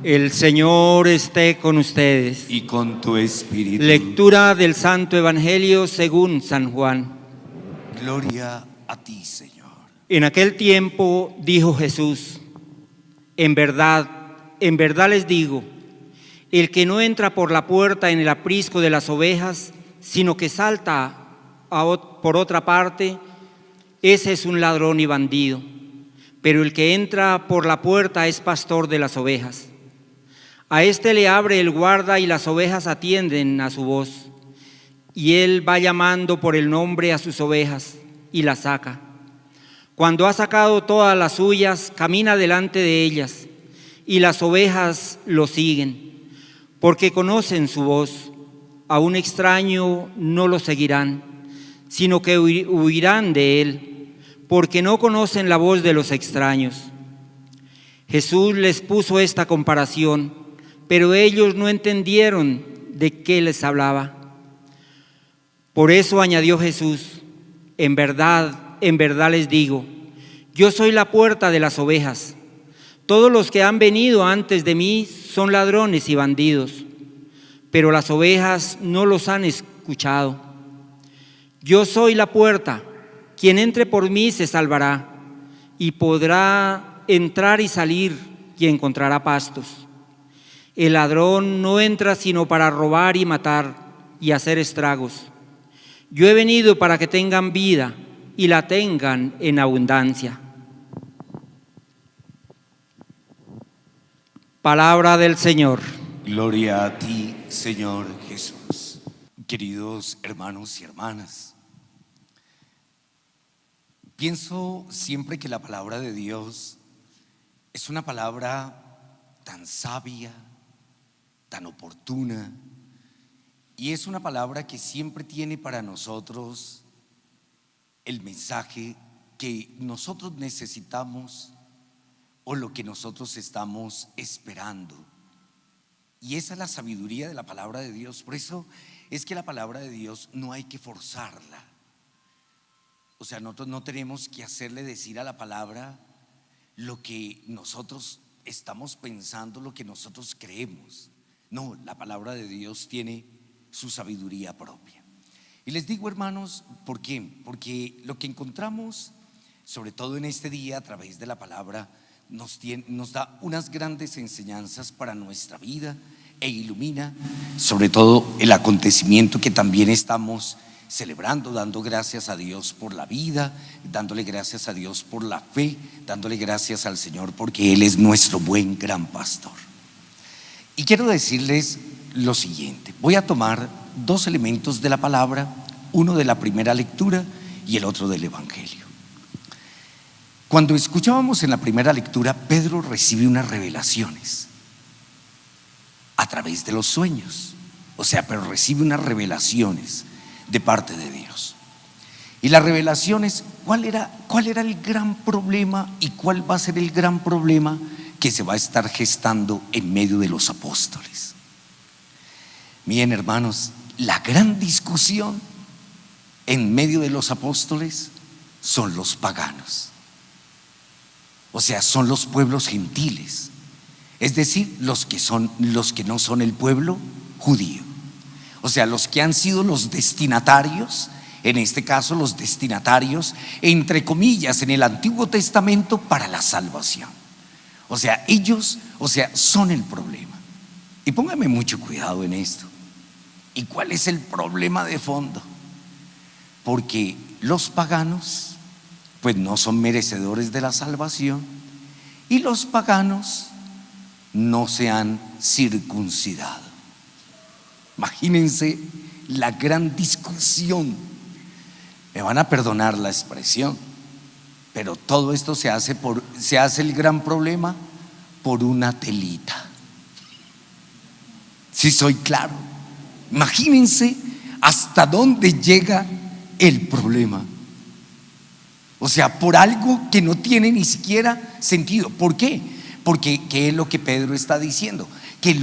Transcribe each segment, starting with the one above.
El Señor esté con ustedes. Y con tu espíritu. Lectura del Santo Evangelio según San Juan. Gloria a ti, Señor. En aquel tiempo dijo Jesús: en verdad les digo, el que no entra por la puerta en el aprisco de las ovejas, sino que salta por otra parte, ese es un ladrón y bandido. Pero el que entra por la puerta es pastor de las ovejas. A éste le abre el guarda y las ovejas atienden a su voz. Y él va llamando por el nombre a sus ovejas y las saca. Cuando ha sacado todas las suyas, camina delante de ellas, y las ovejas lo siguen, porque conocen su voz. A un extraño no lo seguirán, sino que huirán de él, porque no conocen la voz de los extraños. Jesús les puso esta comparación, pero ellos no entendieron de qué les hablaba. Por eso añadió Jesús: en verdad les digo, yo soy la puerta de las ovejas. Todos los que han venido antes de mí son ladrones y bandidos, pero las ovejas no los han escuchado. Yo soy la puerta, quien entre por mí se salvará, y podrá entrar y salir y encontrará pastos. El ladrón no entra sino para robar y matar y hacer estragos. Yo he venido para que tengan vida y la tengan en abundancia. Palabra del Señor. Gloria a ti, Señor Jesús. Queridos hermanos y hermanas, pienso siempre que la palabra de Dios es una palabra tan sabia, tan oportuna, y es una palabra que siempre tiene para nosotros el mensaje que nosotros necesitamos o lo que nosotros estamos esperando. Y esa es la sabiduría de la palabra de Dios. Por eso es que la palabra de Dios no hay que forzarla. O sea, nosotros no tenemos que hacerle decir a la palabra lo que nosotros estamos pensando, lo que nosotros creemos. No, la palabra de Dios tiene su sabiduría propia. Y les digo, hermanos, ¿por qué? Porque lo que encontramos, sobre todo en este día, a través de la palabra, nos da unas grandes enseñanzas para nuestra vida e ilumina sobre todo el acontecimiento que también estamos celebrando, dando gracias a Dios por la vida, dándole gracias a Dios por la fe, dándole gracias al Señor porque Él es nuestro buen gran pastor. Y quiero decirles lo siguiente: voy a tomar dos elementos de la palabra, uno de la primera lectura y el otro del Evangelio. Cuando escuchábamos en la primera lectura, Pedro recibe unas revelaciones a través de los sueños, pero recibe unas revelaciones de parte de Dios. Y las revelaciones, ¿cuál era el gran problema y cuál va a ser el gran problema que se va a estar gestando en medio de los apóstoles? Miren, hermanos, la gran discusión en medio de los apóstoles son los paganos. Son los pueblos gentiles, es decir, los que no son el pueblo judío. Los que han sido los destinatarios, en este caso los destinatarios, entre comillas, en el Antiguo Testamento para la salvación. Ellos, son el problema. Y póngame mucho cuidado en esto. ¿Y cuál es el problema de fondo? Porque los paganos pues no son merecedores de la salvación, y los paganos no se han circuncidado. Imagínense la gran discusión. Me van a perdonar la expresión, pero todo esto se hace el gran problema por una telita. Si soy claro, imagínense hasta dónde llega el problema. Por algo que no tiene ni siquiera sentido. ¿Por qué? Porque ¿qué es lo que Pedro está diciendo? Que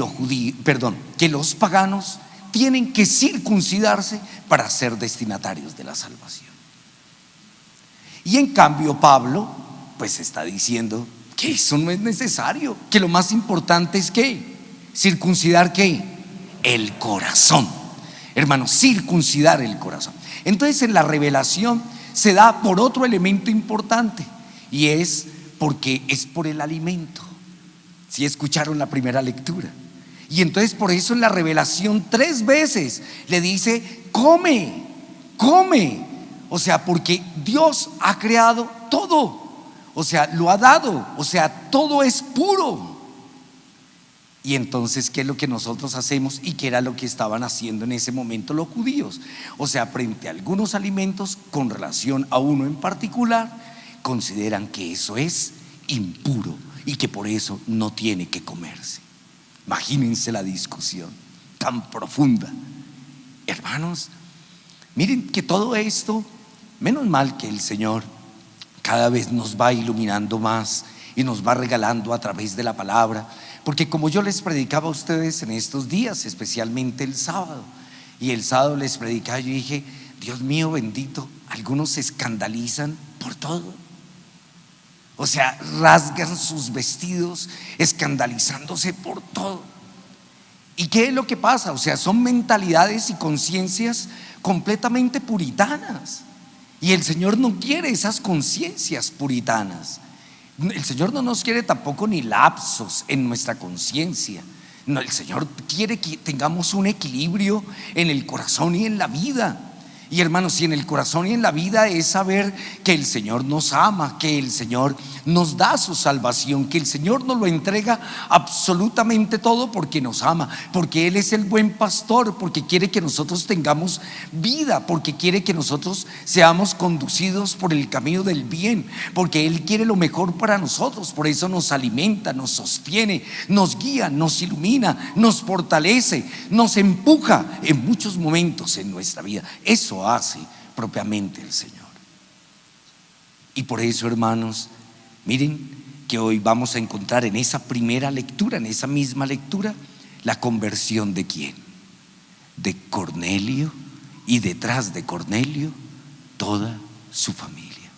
los paganos tienen que circuncidarse para ser destinatarios de la salvación. Y en cambio Pablo pues está diciendo que eso no es necesario, que lo más importante es ¿qué? Circuncidar ¿qué? El corazón. Hermanos, circuncidar el corazón. Entonces en la revelación se da por otro elemento importante, y es porque es por el alimento. Si escucharon la primera lectura. Y entonces por eso en la revelación 3 veces le dice: come, come. O sea, porque Dios ha creado todo, o sea, lo ha dado, o sea, todo es puro. Y entonces, ¿qué es lo que nosotros hacemos? Y qué era lo que estaban haciendo en ese momento los judíos. O sea, frente a algunos alimentos, con relación a uno en particular, consideran que eso es impuro y que por eso no tiene que comerse. Imagínense la discusión tan profunda. Hermanos, miren que todo esto, menos mal que el Señor cada vez nos va iluminando más y nos va regalando a través de la palabra. Porque como yo les predicaba a ustedes en estos días, especialmente el sábado, y el sábado les predicaba, yo dije: Dios mío bendito, algunos se escandalizan por todo. O sea, rasgan sus vestidos escandalizándose por todo. ¿Y qué es lo que pasa? O sea, son mentalidades y conciencias completamente puritanas. Y el Señor no quiere esas conciencias puritanas. El Señor no nos quiere tampoco ni lapsos en nuestra conciencia. No, el Señor quiere que tengamos un equilibrio en el corazón y en la vida. Y hermanos, si en el corazón y en la vida es saber que el Señor nos ama, que el Señor nos da su salvación, que el Señor nos lo entrega absolutamente todo porque nos ama, porque Él es el buen pastor, porque quiere que nosotros tengamos vida, porque quiere que nosotros seamos conducidos por el camino del bien, porque Él quiere lo mejor para nosotros. Por eso nos alimenta, nos sostiene, nos guía, nos ilumina, nos fortalece, nos empuja en muchos momentos en nuestra vida. Eso hace propiamente el Señor. Y por eso, hermanos, miren que hoy vamos a encontrar en esa primera lectura, en esa misma lectura, la conversión de ¿quién? De Cornelio, y detrás de Cornelio toda su familia.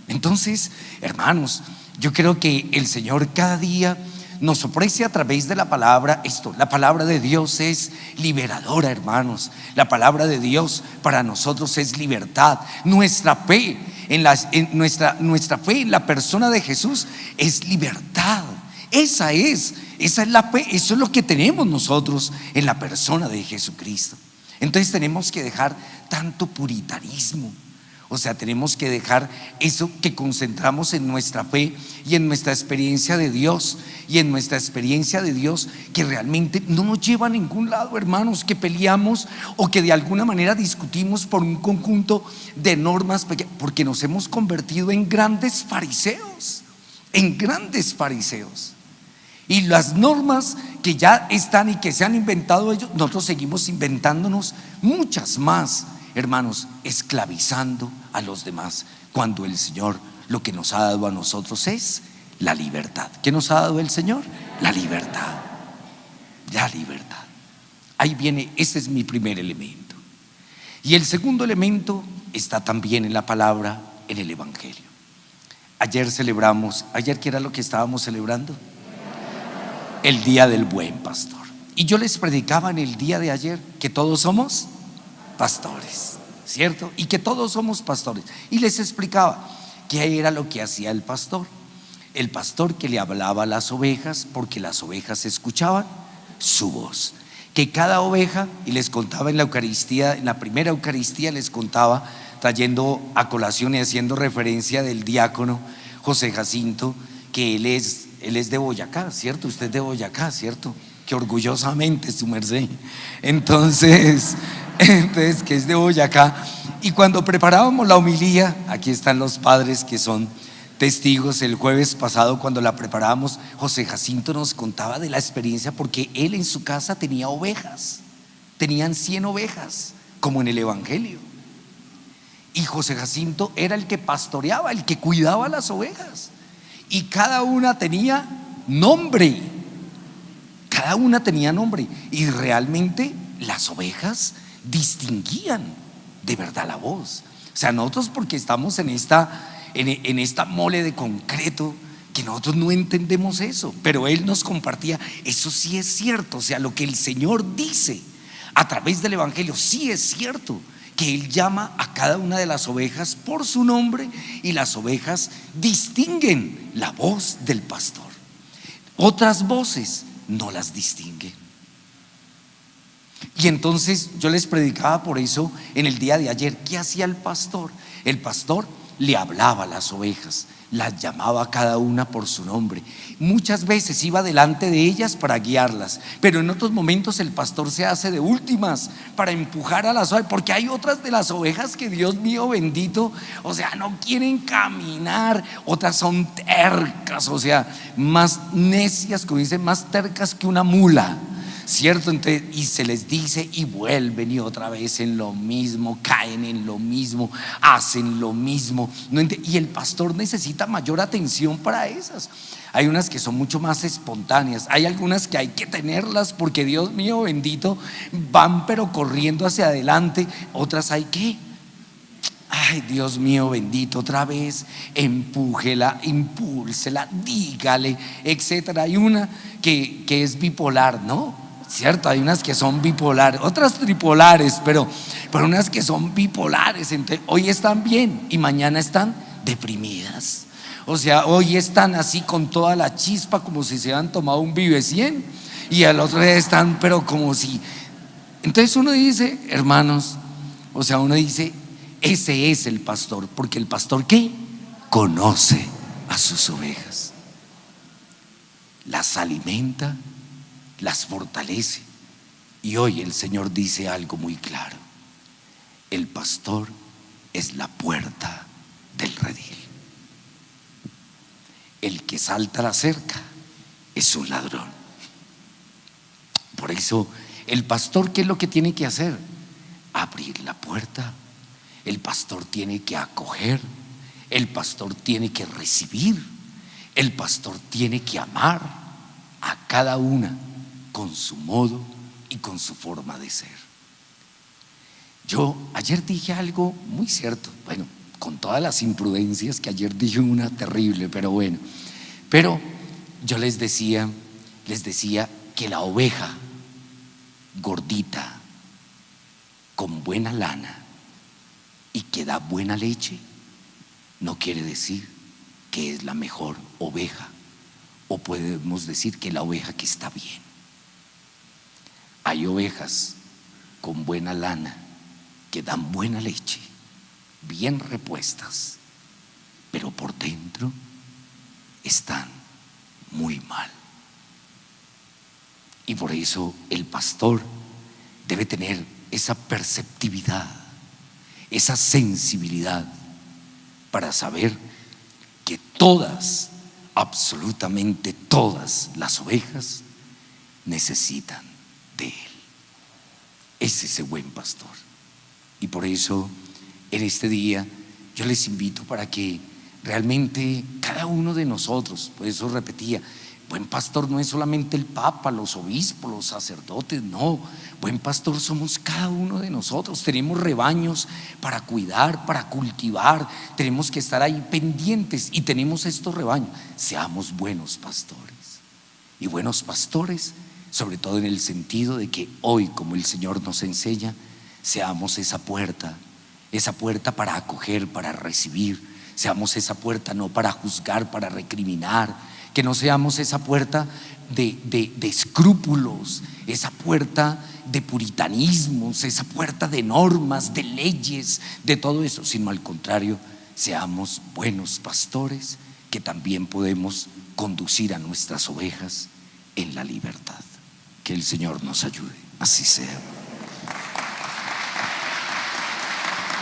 Entonces, hermanos, yo creo que el Señor cada día nos ofrece a través de la palabra esto. La palabra de Dios es liberadora, hermanos. La palabra de Dios para nosotros es libertad. Nuestra fe nuestra fe en la persona de Jesús es libertad. Esa es la fe, eso es lo que tenemos nosotros en la persona de Jesucristo. Entonces tenemos que dejar tanto puritanismo. O sea, tenemos que dejar eso que concentramos en nuestra fe y en nuestra experiencia de Dios, y en nuestra experiencia de Dios que realmente no nos lleva a ningún lado, hermanos, que peleamos o que de alguna manera discutimos por un conjunto de normas, porque nos hemos convertido en grandes fariseos, y las normas que ya están y que se han inventado ellos, nosotros seguimos inventándonos muchas más, hermanos, esclavizando a los demás, cuando el Señor lo que nos ha dado a nosotros es la libertad. ¿Qué nos ha dado el Señor? La libertad. La libertad. Ahí viene, ese es mi primer elemento. Y el segundo elemento está también en la palabra, en el Evangelio. Ayer ¿qué era lo que estábamos celebrando? El día del buen pastor. Y yo les predicaba en el día de ayer que todos somos pastores, ¿cierto? Y que todos somos pastores. Y les explicaba qué era lo que hacía el pastor. El pastor que le hablaba a las ovejas, porque las ovejas escuchaban su voz. Que cada oveja, y les contaba en la Eucaristía, en la primera Eucaristía les contaba, trayendo a colación y haciendo referencia del diácono José Jacinto, que él es de Boyacá, ¿cierto? Usted es de Boyacá, ¿cierto? Que orgullosamente, su merced. Entonces que es de Boyacá. Y cuando preparábamos la homilía, aquí están los padres que son testigos, el jueves pasado cuando la preparábamos, José Jacinto nos contaba de la experiencia, porque él en su casa tenía ovejas, tenían 100 ovejas, como en el Evangelio. Y José Jacinto era el que pastoreaba, el que cuidaba las ovejas, y cada una tenía nombre. Cada una tenía nombre, y realmente las ovejas distinguían de verdad la voz. O sea, nosotros, porque estamos en en esta mole de concreto, que nosotros no entendemos eso, pero Él nos compartía, eso sí es cierto, o sea, lo que el Señor dice a través del Evangelio, sí es cierto, que Él llama a cada una de las ovejas por su nombre y las ovejas distinguen la voz del pastor. Otras voces no las distinguen. Y entonces yo les predicaba por eso en el día de ayer. ¿Qué hacía el pastor? El pastor le hablaba a las ovejas, las llamaba a cada una por su nombre. Muchas veces iba delante de ellas para guiarlas, pero en otros momentos el pastor se hace de últimas para empujar a las ovejas, porque hay otras de las ovejas que, Dios mío bendito, o sea, no quieren caminar, otras son tercas, o sea, más necias, como dicen, más tercas que una mula, ¿cierto? Entonces, y se les dice y vuelven y otra vez en lo mismo, caen en lo mismo, hacen lo mismo, y el pastor necesita mayor atención para esas. Hay unas que son mucho más espontáneas, hay algunas que hay que tenerlas porque, Dios mío bendito, van pero corriendo hacia adelante. Otras hay que, ay, Dios mío bendito, otra vez empújela, impúlsela, dígale, etcétera. Hay una que es bipolar, ¿no? ¿Cierto? Hay unas que son bipolares, otras tripolares, pero unas que son bipolares. Entonces, hoy están bien y mañana están deprimidas. O sea, hoy están así con toda la chispa, como si se han tomado un Vive 100, y al otro día están, pero como si. Entonces uno dice, hermanos, o sea, uno dice, ese es el pastor, porque el pastor, ¿qué? Conoce a sus ovejas, las alimenta, las fortalece. Y hoy el Señor dice algo muy claro: el pastor es la puerta del redil. El que salta la cerca es un ladrón. Por eso el pastor, ¿qué es lo que tiene que hacer? Abrir la puerta. El pastor tiene que acoger. El pastor tiene que recibir. El pastor tiene que amar a cada una con su modo y con su forma de ser. Yo ayer dije algo muy cierto, bueno, con todas las imprudencias que ayer dije una terrible, pero bueno, pero yo les decía que la oveja gordita, con buena lana y que da buena leche, no quiere decir que es la mejor oveja, o podemos decir que la oveja que está bien. Hay ovejas con buena lana que dan buena leche, bien repuestas, pero por dentro están muy mal. Y por eso el pastor debe tener esa perceptividad, esa sensibilidad para saber que todas, absolutamente todas las ovejas necesitan de él. Ese es el buen pastor. Y por eso en este día yo les invito para que realmente cada uno de nosotros, por eso repetía, buen pastor no es solamente el papa, los obispos, los sacerdotes, no, buen pastor somos cada uno de nosotros. Tenemos rebaños para cuidar, para cultivar, tenemos que estar ahí pendientes y tenemos estos rebaños. Seamos buenos pastores, y buenos pastores sobre todo en el sentido de que hoy, como el Señor nos enseña, seamos esa puerta para acoger, para recibir. Seamos esa puerta no para juzgar, para recriminar. Que no seamos esa puerta de escrúpulos, esa puerta de puritanismos, esa puerta de normas, de leyes, de todo eso, sino al contrario, seamos buenos pastores que también podemos conducir a nuestras ovejas en la libertad. Que el Señor nos ayude, así sea.